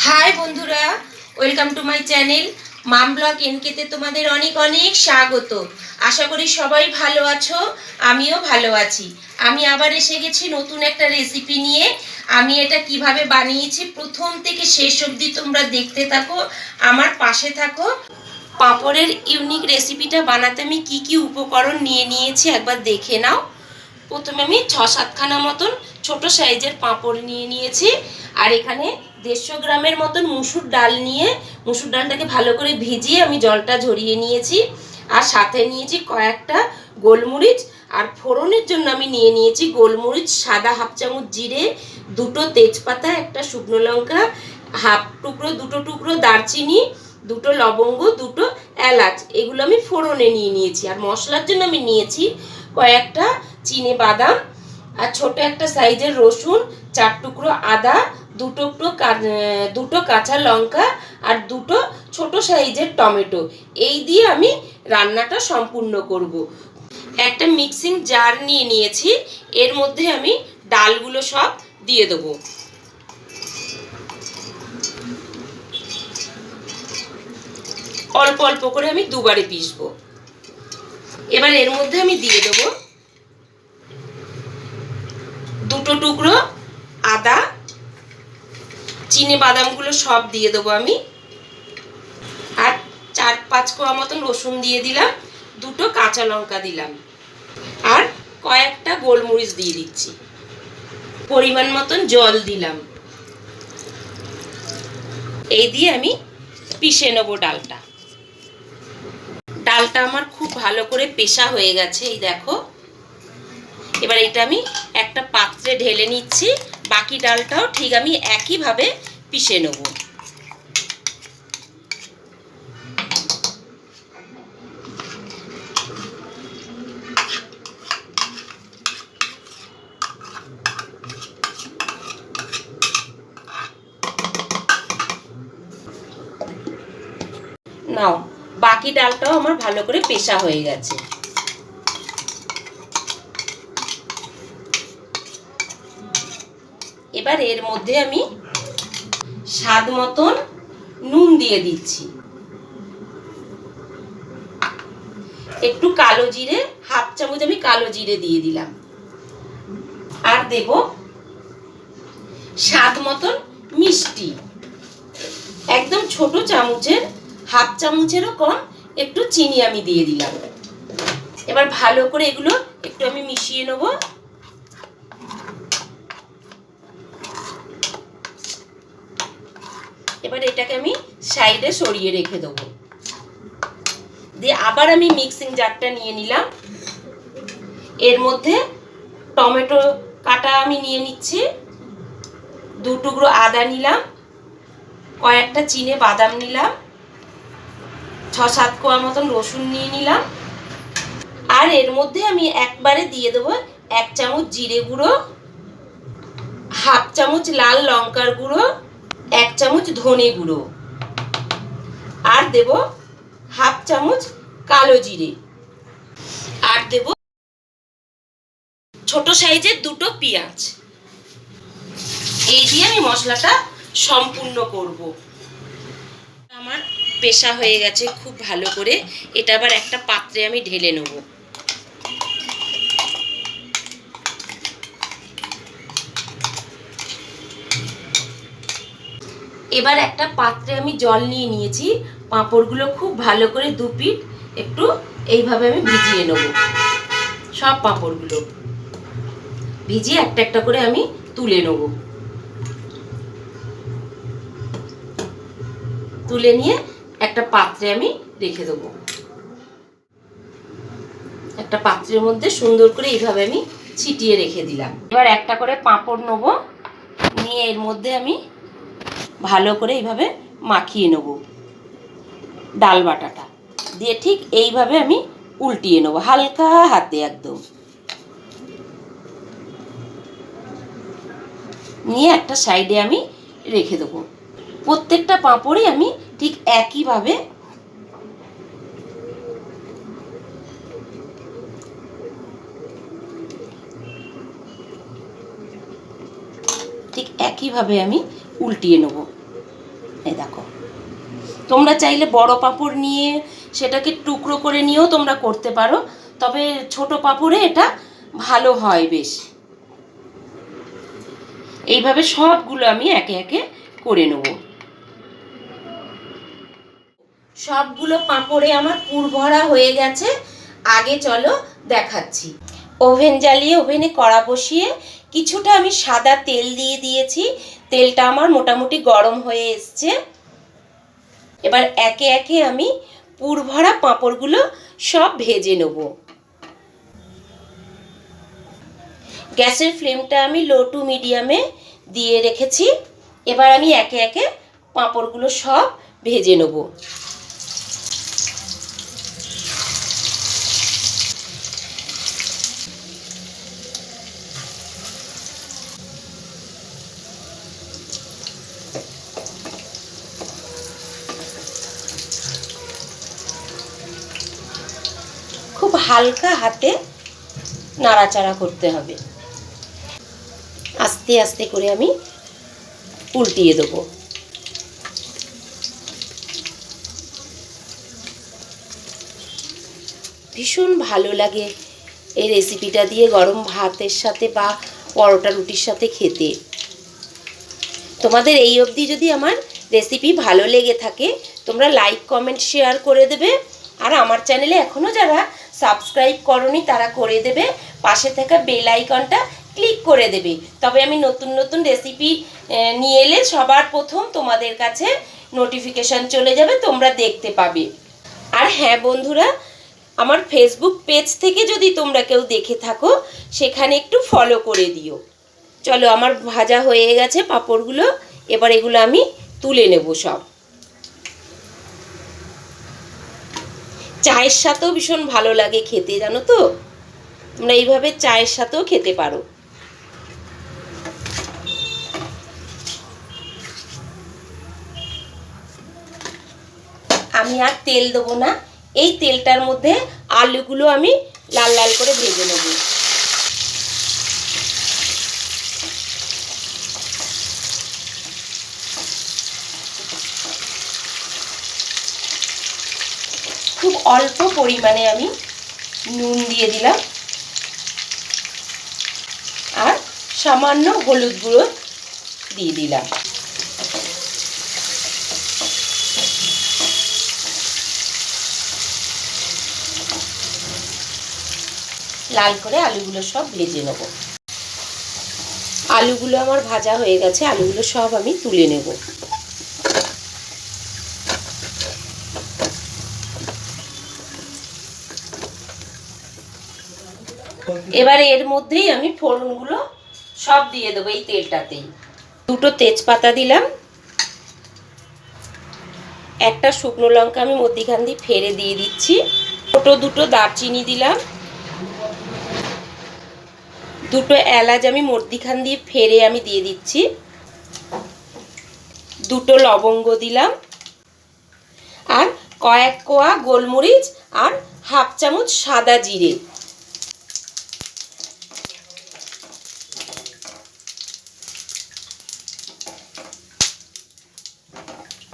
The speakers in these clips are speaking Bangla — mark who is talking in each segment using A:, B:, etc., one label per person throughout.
A: হাই বন্ধুরা, welcome to my channel mom blog এনকেতে তোমাদের অনেক অনেক স্বাগত। আশা করি সবাই ভালো আছো, আমিও ভালো আছি। আমি আবার এসে গেছি নতুন একটা রেসিপি নিয়ে। আমি এটা কিভাবে বানিয়েছি প্রথম থেকে শেষ অবধি তোমরা দেখতে থাকো, আমার পাশে থাকো। পাঁপড়ের ইউনিক রেসিপিটা বানাতে আমি কি কি উপকরণ নিয়ে নিয়েছি একবার দেখে নাও। প্রথমে আমি 6-7খানা মতন ছোট সাইজের পাঁপড় নিয়ে নিয়েছি। আর এখানে 150 গ্রামের মতন মুসুর ডাল নিয়ে মুসুর ডালটাকে ভালো করে ভিজিয়ে আমি জলটা ঝরিয়ে নিয়েছি। আর সাথে নিয়েছি কয়েকটা গোলমরিচ। আর ফোড়নের জন্য আমি নিয়ে নিয়েছি গোলমরিচ সাদা, হাফ চামচ জিরে, 2টো তেজপাতা, একটা শুকনো লঙ্কা, দুটো টুকরো দারচিনি, 2টো লবঙ্গ, 2টো এলাচ। এগুলো আমি ফোড়নে নিয়ে নিয়েছি। আর মশলার জন্য আমি নিয়েছি কয়েকটা চিনে বাদাম, আর ছোট একটা সাইজের রসুন, 4 টুকরো আদা, দুটো কাঁচা লঙ্কা, আর 2টো ছোট সাইজের টমেটো। এই দিয়ে আমি রান্নাটা সম্পূর্ণ করব। একটা মিক্সিং জার নিয়ে নিয়েছি, এর মধ্যে আমি ডালগুলো সব দিয়ে দেবো। অল্প অল্প করে আমি দুবারে পিষবো। এবার এর মধ্যে আমি দিয়ে দেবো 2টো টুকরো আদা, চিনে বাদামগুলো সব দিয়ে দেবো আমি। আর 4-5 কোয়া মতন রসুন দিয়ে দিলাম, 2টো কাঁচা লঙ্কা দিলাম, আর কয়েকটা গোলমরিচ দিয়ে দিচ্ছি। পরিমাণ মতন জল দিলাম। এই দিয়ে আমি পিষে নেবো ডালটা। ডালটা আমার খুব ভালো করে পেষা হয়ে গেছে, এই দেখো। এবার এটা আমি একটা পাত্রে ঢেলে নিচ্ছি। বাকি ডালটাও ঠিক আমি একইভাবে পিষে নেব। নাও, বাকি ডালটাও আমার ভালো করে পেষা হয়ে গেছে। এবার এর মধ্যে আমি স্বাদ মতন নুন দিয়ে দিচ্ছি। একটু কালো জিরে, হাফ চামচ আমি কালো জিরে দিয়ে দিলাম। আর দেব স্বাদ মতন মিষ্টি, একদম ছোট চামচের হাফ চামচেরও কম একটু চিনি আমি দিয়ে দিলাম। এবার ভালো করে এগুলো একটু আমি মিশিয়ে নেব। এবার এটাকে আমি সাইডে সরিয়ে রেখে দেবো। দিয়ে আবার আমি মিক্সিং জারটা নিয়ে নিলাম। এর মধ্যে টমেটো কাটা আমি নিয়ে নিচ্ছি, 2 টুকরো আদা নিলাম, কয়েকটা চিনে বাদাম নিলাম, 6-7 কোয়া মতন রসুন নিয়ে নিলাম। আর এর মধ্যে আমি একবারে দিয়ে দেবো 1 চামচ জিরে গুঁড়ো, হাফ চামচ লাল লঙ্কার গুঁড়ো, 1 চামচ ধনে গুঁড়ো, আর দেব হাফ চামচ কালো জিরে, আর দেব ছোট সাইজের 2টো পেঁয়াজ। এই দিয়ে আমি মশলাটা সম্পূর্ণ করব। আমার পেষা হয়ে গেছে খুব ভালো করে। এটা আবার একটা পাত্রে আমি ঢেলে নেব। এবার একটা পাত্রে আমি জল নিয়ে নিয়েছি। পাঁপড়গুলো খুব ভালো করে 2 পিঠ একটু এইভাবে আমি ভিজিয়ে নেব। সব পাঁপড়গুলো ভিজিয়ে একটা একটা করে আমি তুলে নেব। তুলে নিয়ে একটা পাত্রে আমি রেখে দেব। একটা পাত্রের মধ্যে সুন্দর করে এইভাবে আমি ছিটিয়ে রেখে দিলাম। এবার একটা করে পাঁপড় নেব, নিয়ে এর মধ্যে আমি ভালো করে এইভাবে মাখিয়ে নেব। ডাল বাটাটা দিয়ে ঠিক এইভাবে আমি উল্টিয়ে নেব হালকা হাতে একদম। নিয়ে একটা সাইডে আমি রেখে দেবো। প্রত্যেকটা পাঁপড়ই আমি ঠিক একইভাবে আমি উল্টিয়ে নেব। তোমরা চাইলে বড় পাঁপড় নিয়ে সেটাকে টুকরো করে নিয়েও তোমরা করতে পারো, তবে ছোট পাঁপড়ে এটা ভালো হয় বেশ। এইভাবে সবগুলো আমি একে একে করে নেব। সবগুলো পাঁপড়ে আমার পুর ভরা হয়ে গেছে। আগে চলো দেখাচ্ছি। ওভেন জ্বালিয়ে ওভেনে কড়া বসিয়ে কিছুটা আমি সাদা তেল দিয়ে দিয়েছি। তেলটা আমার মোটামুটি গরম হয়ে এসছে। এবার একে একে আমি পুর ভরা পাঁপড়গুলো সব ভেজে নেব। গ্যাসের ফ্লেমটা আমি লো টু মিডিয়ামে দিয়ে রেখেছি। এবার আমি একে একে পাঁপড়গুলো সব ভেজে নেব। খুব হালকা হাতে নাড়াচাড়া করতে হবে। আস্তে আস্তে করে আমি উল্টিয়ে দেবো। ভীষণ ভালো লাগে এই রেসিপিটা দিয়ে গরম ভাতের সাথে বা পরোটা রুটির সাথে খেতে। তোমাদের এই অবধি যদি আমার রেসিপি ভালো লেগে থাকে তোমরা লাইক কমেন্ট শেয়ার করে দেবে। আর আমার চ্যানেলে এখনও যারা সাবস্ক্রাইব করনি তারা করে দেবে। পাশে থাকা বেল আইকনটা ক্লিক করে দেবে, তবে আমি নতুন নতুন রেসিপি নিয়ে এলে সবার প্রথম তোমাদের কাছে নোটিফিকেশান চলে যাবে, তোমরা দেখতে পাবে। আর হ্যাঁ বন্ধুরা, আমার ফেসবুক পেজ থেকে যদি তোমরা কেউ দেখে থাকো সেখানে একটু ফলো করে দিও। চলো, আমার ভাজা হয়ে গেছে পাঁপড়গুলো। এবার এগুলো আমি তুলে নেব সব। চায়ের সাথেও ভীষণ ভালো লাগে খেতে, জানো তো। তোমরা এইভাবে চায়ের সাথেও খেতে পারো। আমি আর তেল দেবো না। এই তেলটার মধ্যে আলুগুলো আমি লাল লাল করে ভেজে নেব। খুব অল্প পরিমাণে আমি নুন দিয়ে দিলাম আর সামান্য হলুদ গুঁড়ো দিয়ে দিলাম। লাল করে আলুগুলো সব ভেজে নেব। আলুগুলো আমার ভাজা হয়ে গেছে, আলুগুলো সব আমি তুলে নেব। এবারে এর মধ্যেই আমি ফোড়নগুলো সব দিয়ে দেবো এই তেলটাতেই। দুটো তেজপাতা দিলাম, একটা শুকনো লঙ্কা আমি মধ্যিখান দিয়ে ফেড়ে দিয়ে দিচ্ছি। ছোট দুটো দারচিনি দিলাম, দুটো এলাচ আমি মধ্যিখান দিয়ে ফেড়ে আমি দিয়ে দিচ্ছি। দুটো লবঙ্গ দিলাম আর কয়েক কোয়া গোলমরিচ আর হাফ চামচ সাদা জিরে।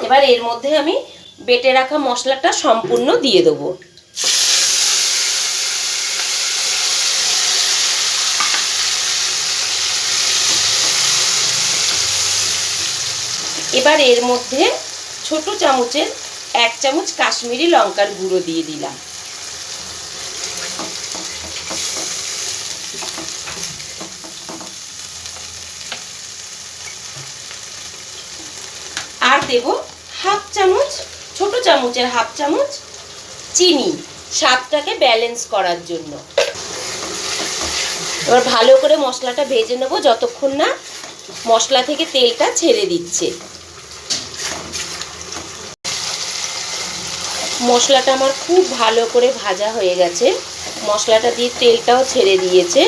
A: এবার এর মধ্যে আমি বেটে রাখা মশলাটা সম্পূর্ণ দিয়ে দেবো। এবার এর মধ্যে ছোট চামচের 1 চামচ কাশ্মীরি লঙ্কার গুঁড়ো দিয়ে দিলাম। আর দেব হাফ চামচ, ছোট চামচের হাফ চামচ চিনি, স্বাদটাকে ব্যালেন্স করার জন্য। এবার ভালো করে মশলাটা ভেজে নেব যতক্ষণ না মশলা থেকে তেলটা ছেড়ে দিচ্ছে। মশলাটা আমার খুব ভালো করে ভাজা হয়ে গেছে, মশলাটা দিয়ে তেলটাও ছেড়ে দিয়েছে।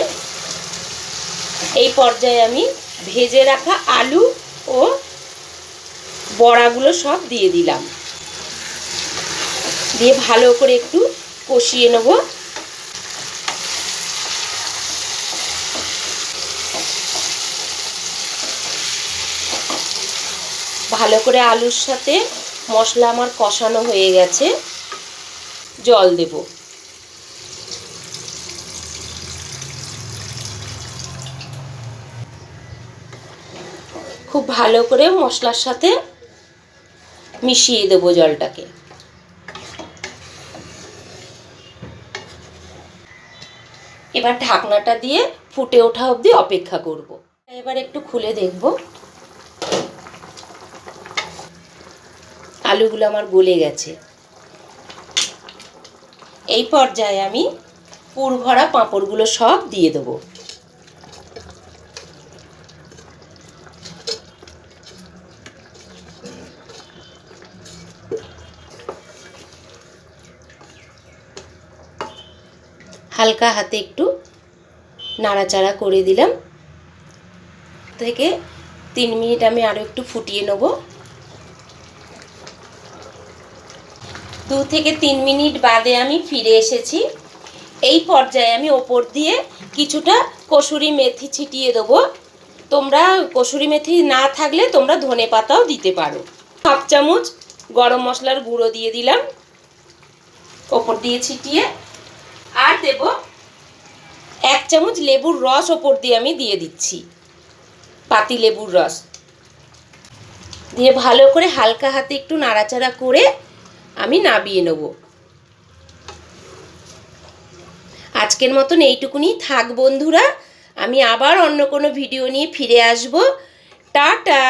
A: এই পর্যায়ে আমি ভেজে রাখা আলু ও বড়াগুলো সব দিয়ে দিলাম, দিয়ে ভালো করে একটু কষিয়ে নেব। ভালো করে আলুর সাথে মশলা আমার কষানো হয়ে গেছে, জল দেব। খুব ভালো করে মশলার সাথে মিশিয়ে দেব জলটাকে। এবার ঢাকনাটা দিয়ে ফুটে ওঠা অবধি অপেক্ষা করব। এবার একটু খুলে দেখব, আলুগুলো আমার গলে গেছে। এই পর্যায়ে আমি পুর ভরা পাঁপড়গুলো সব দিয়ে দেবো। হালকা হাতে একটু নাড়াচাড়া করে দিলাম। থেকে 3 মিনিট আমি আরও একটু ফুটিয়ে নেব। 2 থেকে 3 মিনিট বাদে আমি ফিরে এসেছি। এই পর্যায়ে আমি ওপর দিয়ে কিছুটা কসুরি মেথি ছিটিয়ে দেবো। তোমরা কসুরি মেথি না থাকলে তোমরা ধনে পাতাও দিতে পারো। 1/2 চামচ গরম মশলার গুঁড়ো দিয়ে দিলাম ওপর দিয়ে ছিটিয়ে। আর দেব 1 চামচ লেবুর রস ওপর দিয়ে আমি দিয়ে দিচ্ছি, পাতি লেবুর রস দিয়ে ভালো করে হালকা হাতে একটু নাড়াচাড়া করে আমি নামিয়ে নেব। আজকের মতন এইটুকুনি থাক বন্ধুরা। আমি আবার অন্য কোনো ভিডিও নিয়ে ফিরে আসব। টাটা।